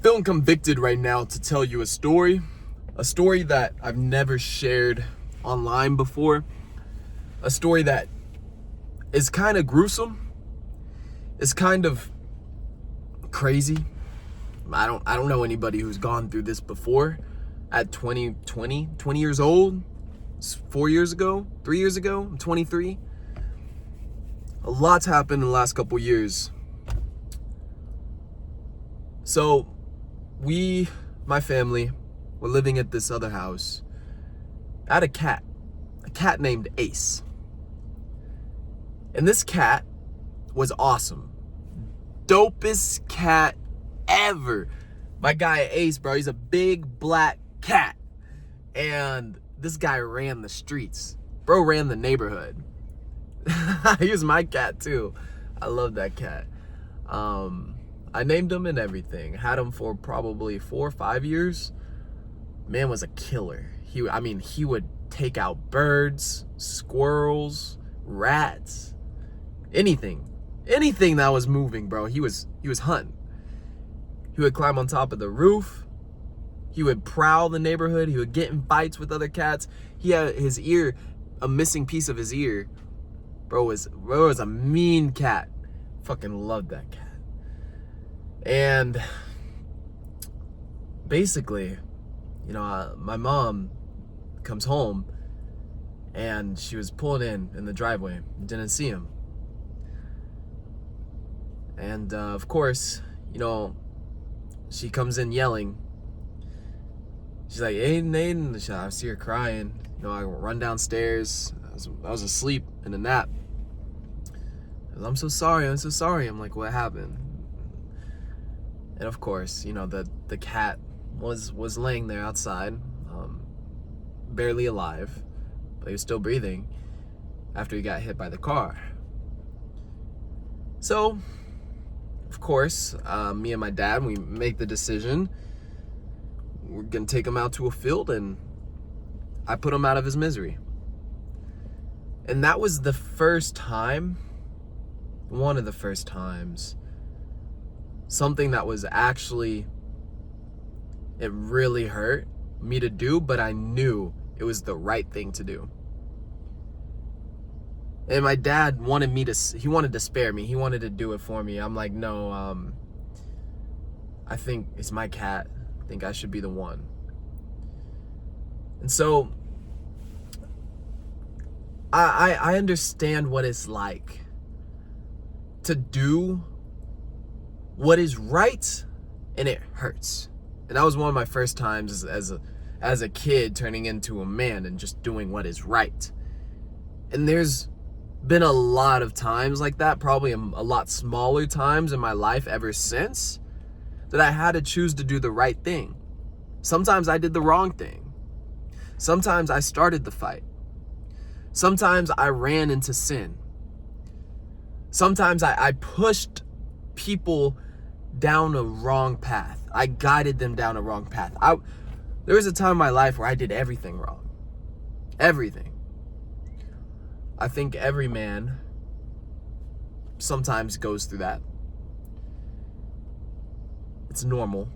feeling convicted right now to tell you a story that I've never shared online before, a story that is kind of gruesome, is kind of crazy. I don't know anybody who's gone through this before at 20 years old, 3 years ago, I'm 23. A lot's happened in the last couple years. So my family, were living at this other house. I had a cat named Ace. And this cat was awesome. Dopest cat ever. My guy Ace, bro, he's a big black cat. And this guy ran the streets. Bro ran the neighborhood. He was my cat too. I love that cat. I named him and everything. Had him for probably 4 or 5 years. Man was a killer. He would take out birds, squirrels, rats, anything that was moving, bro. He was hunting. He would climb on top of the roof. He would prowl the neighborhood. He would get in fights with other cats. He had his ear, a missing piece of his ear. Bro was a mean cat. Fucking loved that cat. And basically, my mom comes home and she was pulling in the driveway, didn't see him. And of course, she comes in yelling. She's like, Aiden. I see her crying. I run downstairs. I was asleep in a nap. I'm so sorry. I'm like, what happened? And of course, the cat was laying there outside, barely alive, but he was still breathing after he got hit by the car. So, of course, me and my dad, we make the decision. We're gonna take him out to a field, and I put him out of his misery. And that was the first time, one of the first times, something that was actually, it really hurt me to do, but I knew it was the right thing to do. And my dad wanted to spare me. He wanted to do it for me. I'm like, no, I think it's my cat. I think I should be the one. And so I understand what it's like to do what is right, and it hurts. And that was one of my first times as a kid turning into a man and just doing what is right. And there's been a lot of times like that, probably a lot smaller times in my life ever since, that I had to choose to do the right thing. Sometimes I did the wrong thing. Sometimes I started the fight. Sometimes I ran into sin. Sometimes I pushed people down a wrong path. I guided them down a wrong path. There was a time in my life where I did everything wrong. Everything. I think every man sometimes goes through that. It's normal.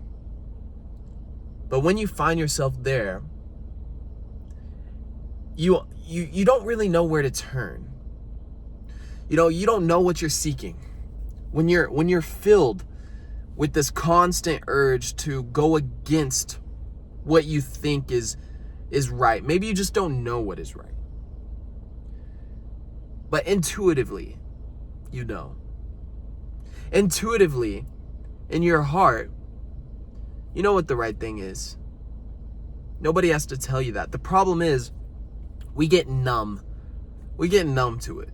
But when you find yourself there, you don't really know where to turn. You don't know what you're seeking. When you're filled with this constant urge to go against what you think is right. Maybe you just don't know what is right. But intuitively, you know. Intuitively, in your heart, you know what the right thing is. Nobody has to tell you that. The problem is, we get numb. We get numb to it.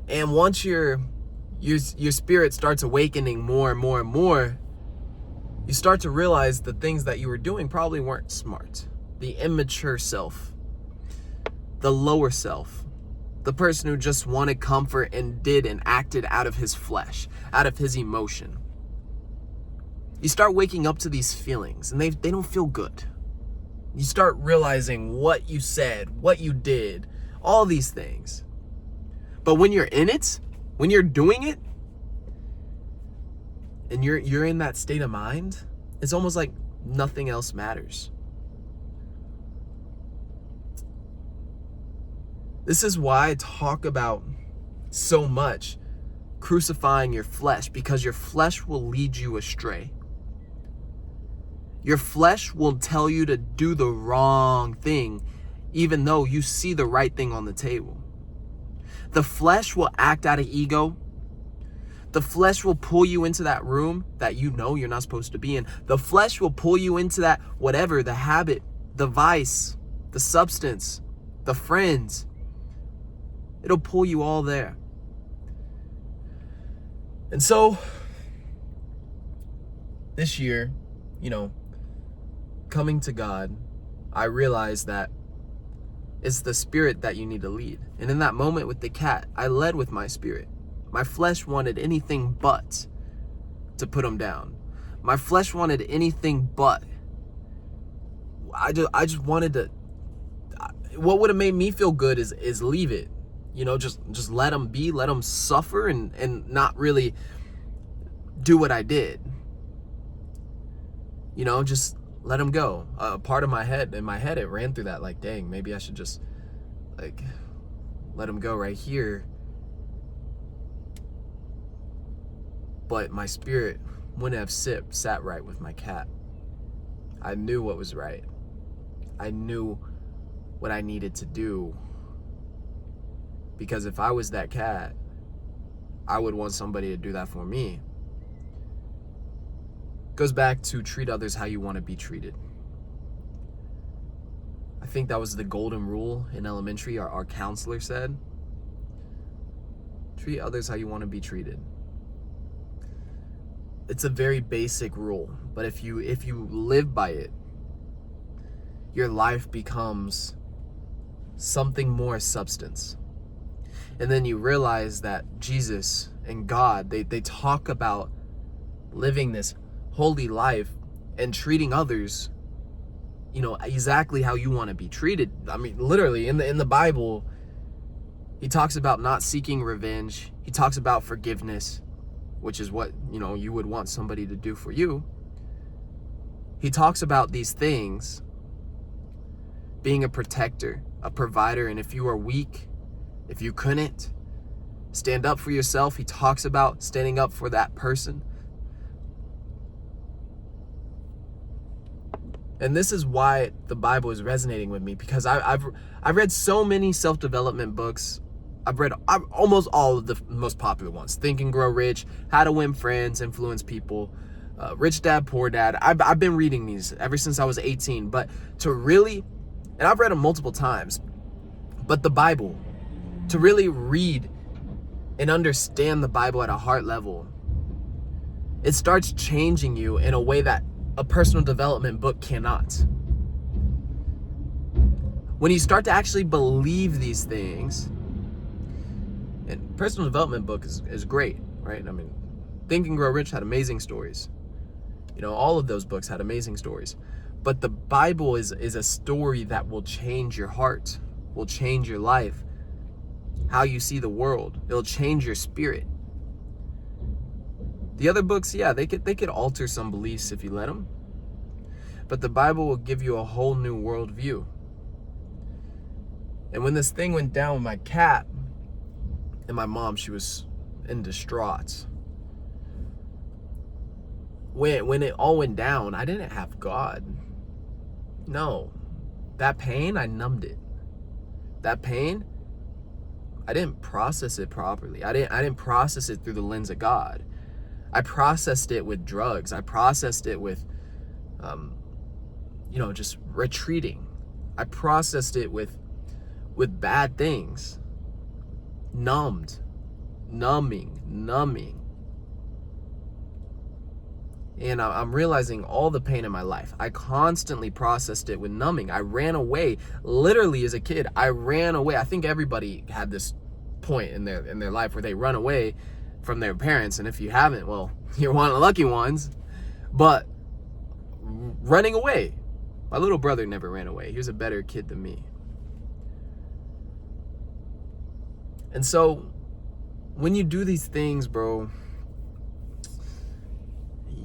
And once your spirit starts awakening more and more and more, you start to realize the things that you were doing probably weren't smart. The immature self, the lower self, the person who just wanted comfort and did and acted out of his flesh, out of his emotion. You start waking up to these feelings, and they don't feel good. You start realizing what you said, what you did, all these things. But when you're in it, when you're doing it, and you're in that state of mind, it's almost like nothing else matters. This is why I talk about so much crucifying your flesh, because your flesh will lead you astray. Your flesh will tell you to do the wrong thing, even though you see the right thing on the table. The flesh will act out of ego. The flesh will pull you into that room that you know you're not supposed to be in. The flesh will pull you into that whatever, the habit, the vice, the substance, the friends. It'll pull you all there. And so, this year, coming to God, I realized that it's the spirit that you need to lead. And in that moment with the cat, I led with my spirit. My flesh wanted anything but to put him down. My flesh wanted anything but. I just wanted to. What would have made me feel good is leave it. Just let him be, let him suffer, and not really do what I did. Just let him go. Part of in my head, it ran through that like, dang, maybe I should just let him go right here. But my spirit wouldn't have sat right with my cat. I knew what was right. I knew what I needed to do. Because if I was that cat, I would want somebody to do that for me. Goes back to treat others how you want to be treated. I think that was the golden rule in elementary, our counselor said. Treat others how you want to be treated. It's a very basic rule, but if you live by it, your life becomes something more substance. And then you realize that Jesus and God, they talk about living this holy life and treating others, exactly how you want to be treated. I mean, literally in the Bible, he talks about not seeking revenge. He talks about forgiveness, which is what, you would want somebody to do for you. He talks about these things, being a protector, a provider, and if you are weak, if you couldn't stand up for yourself, he talks about standing up for that person. And this is why the Bible is resonating with me, because I've read so many self-development books. I've read almost all of the most popular ones: Think and Grow Rich, How to Win Friends, Influence People, Rich Dad, Poor Dad. I've been reading these ever since I was 18. But to really, and I've read them multiple times, but the Bible, to really read and understand the Bible at a heart level, it starts changing you in a way that a personal development book cannot. When you start to actually believe these things, and personal development book is great, right? I mean, Think and Grow Rich had amazing stories. All of those books had amazing stories. But the Bible is a story that will change your heart, will change your life, how you see the world. It'll change your spirit. The other books, yeah, they could alter some beliefs if you let them. But the Bible will give you a whole new worldview. And when this thing went down with my cat and my mom, she was in distraught. When it all went down, I didn't have God. No. That pain, I numbed it. That pain, I didn't process it properly. I didn't process it through the lens of God. I processed it with drugs. I processed it with, just retreating. I processed it with bad things. Numbing. And I'm realizing all the pain in my life. I constantly processed it with numbing. I ran away. Literally, as a kid, I ran away. I think everybody had this point in their life where they run away from their parents. And if you haven't, well, you're one of the lucky ones. But running away. My little brother never ran away. He was a better kid than me. And so, when you do these things, bro,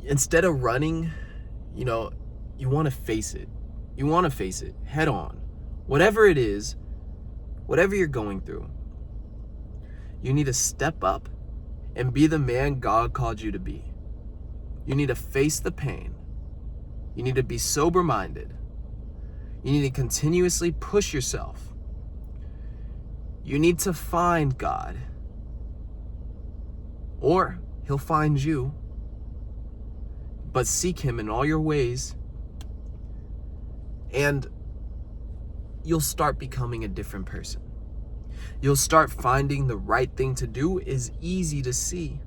instead of running, you know, you want to face it. You want to face it head on. Whatever it is, whatever you're going through, you need to step up and be the man God called you to be. You need to face the pain. You need to be sober-minded. You need to continuously push yourself. You need to find God, or he'll find you. But seek him in all your ways, and you'll start becoming a different person. You'll start finding the right thing to do is easy to see.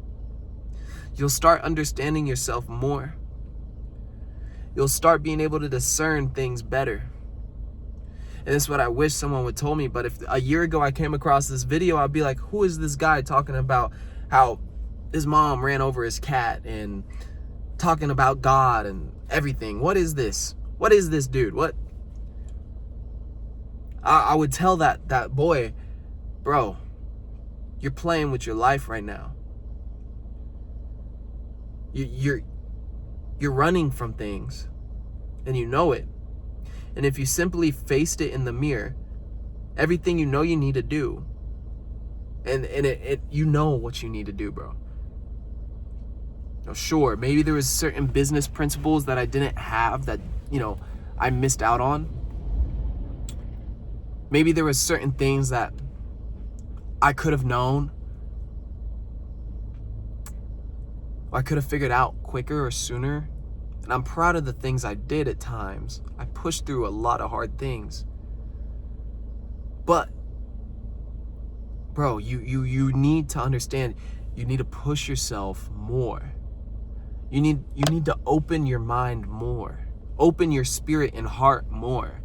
You'll start understanding yourself more. You'll start being able to discern things better. And this is what I wish someone would tell me, but if a year ago I came across this video, I'd be like, who is this guy talking about how his mom ran over his cat and talking about God and everything? What is this? What is this dude? What? I would tell that boy, bro, you're playing with your life right now. You're running from things, and you know it. And if you simply faced it in the mirror, everything you know you need to do, and you know what you need to do, bro. Now, sure, maybe there was certain business principles that I didn't have that, you know, I missed out on. Maybe there was certain things that I could have known. I could have figured out quicker or sooner. And I'm proud of the things I did at times. I pushed through a lot of hard things. But, bro, you need to understand, you need to push yourself more. You need to open your mind more. Open your spirit and heart more.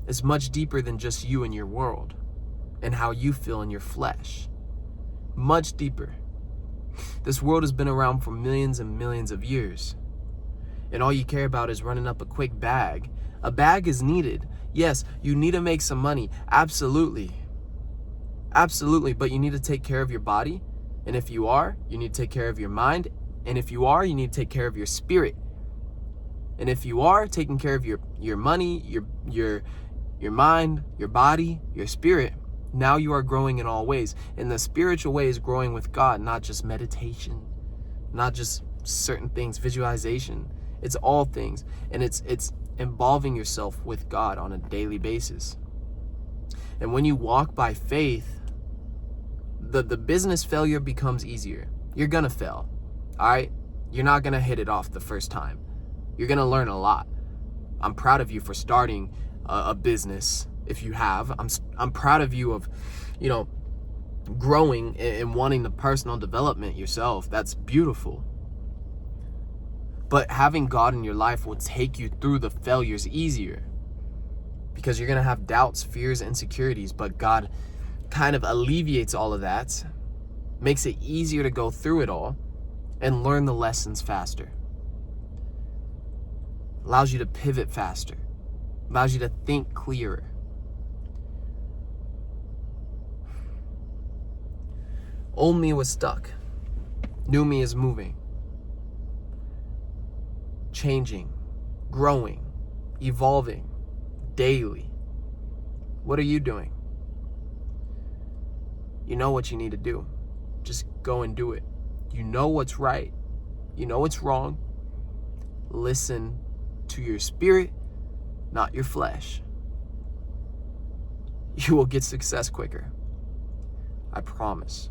It's much deeper than just you and your world and how you feel in your flesh. Much deeper. This world has been around for millions and millions of years. And all you care about is running up a quick bag. A bag is needed. Yes, you need to make some money. Absolutely. Absolutely. But you need to take care of your body. And if you are, you need to take care of your mind. And if you are, you need to take care of your spirit. And if you are taking care of your money, your mind, your body, your spirit, now you are growing in all ways. And the spiritual way is growing with God, not just meditation, not just certain things, visualization. It's all things. And it's involving yourself with God on a daily basis. And when you walk by faith, the business failure becomes easier. You're gonna fail, all right? You're not gonna hit it off the first time. You're gonna learn a lot. I'm proud of you for starting a business. If you have, I'm proud of you of, you know, growing and wanting the personal development yourself. That's beautiful. But having God in your life will take you through the failures easier, because you're gonna have doubts, fears, insecurities, but God kind of alleviates all of that, makes it easier to go through it all and learn the lessons faster. Allows you to pivot faster, allows you to think clearer. Old me was stuck. New me is moving, changing, growing, evolving daily. What are you doing? You know what you need to do. Just go and do it. You know what's right. You know what's wrong. Listen to your spirit, not your flesh. You will get success quicker. I promise.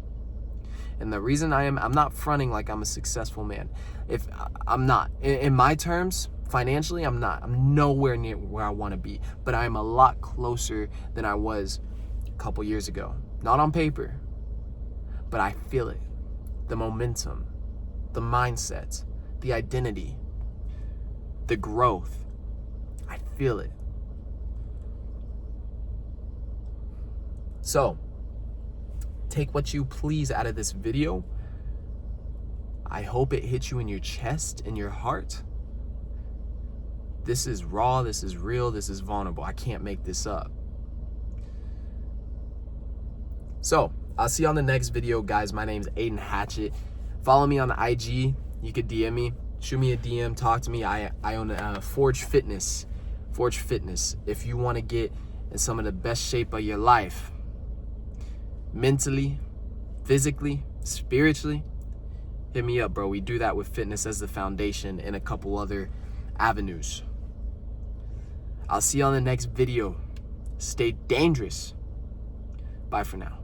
And the reason I'm not fronting like I'm a successful man. If I'm not, in my terms, financially, I'm not. I'm nowhere near where I want to be, but I'm a lot closer than I was a couple years ago. Not on paper, but I feel it. The momentum, the mindset, the identity, the growth. I feel it. So, take what you please out of this video. I hope it hits you in your chest, in your heart. This is raw, this is real, this is vulnerable. I can't make this up. So, I'll see you on the next video, guys. My name's Aiden Hatchett. Follow me on IG. You could DM me, shoot me a DM, talk to me. I own Forge Fitness. Forge Fitness. If you want to get in some of the best shape of your life, mentally, physically, spiritually, hit me up, bro. We do that with fitness as the foundation and a couple other avenues. I'll see you on the next video. Stay dangerous. Bye for now.